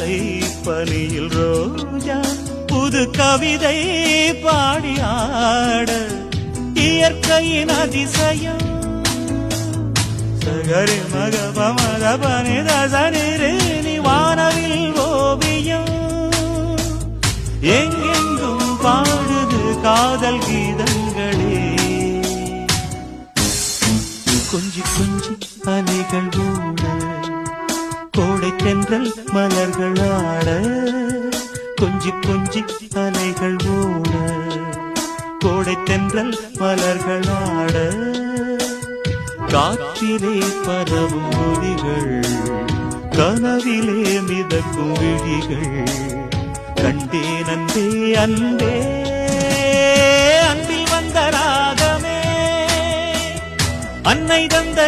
மாலை பனியில் ரோஜா புது கவிதை பாடி ஆட இயற்கையின் அதிசயம் சகரி மக பமத பனித சனிரே வானவில் ஓவியம் எங்கெங்கும் பாடுது காதல் கீதங்களே கொஞ்சி கொஞ்சி அலைகள் ஓட கோடை தென்றல் மலர்கள் ஆட கொஞ்சி கொஞ்சி அலைகள் ஓட கோடை தென்றல் மலர்கள் ஆட காற்றிலே பரவும் ஒலிகள் கனவிலே மிதக்கும் விழிகள் கண்டேன் அன்பே அன்பே அன்பில் வந்த ராகமே அன்னை தந்த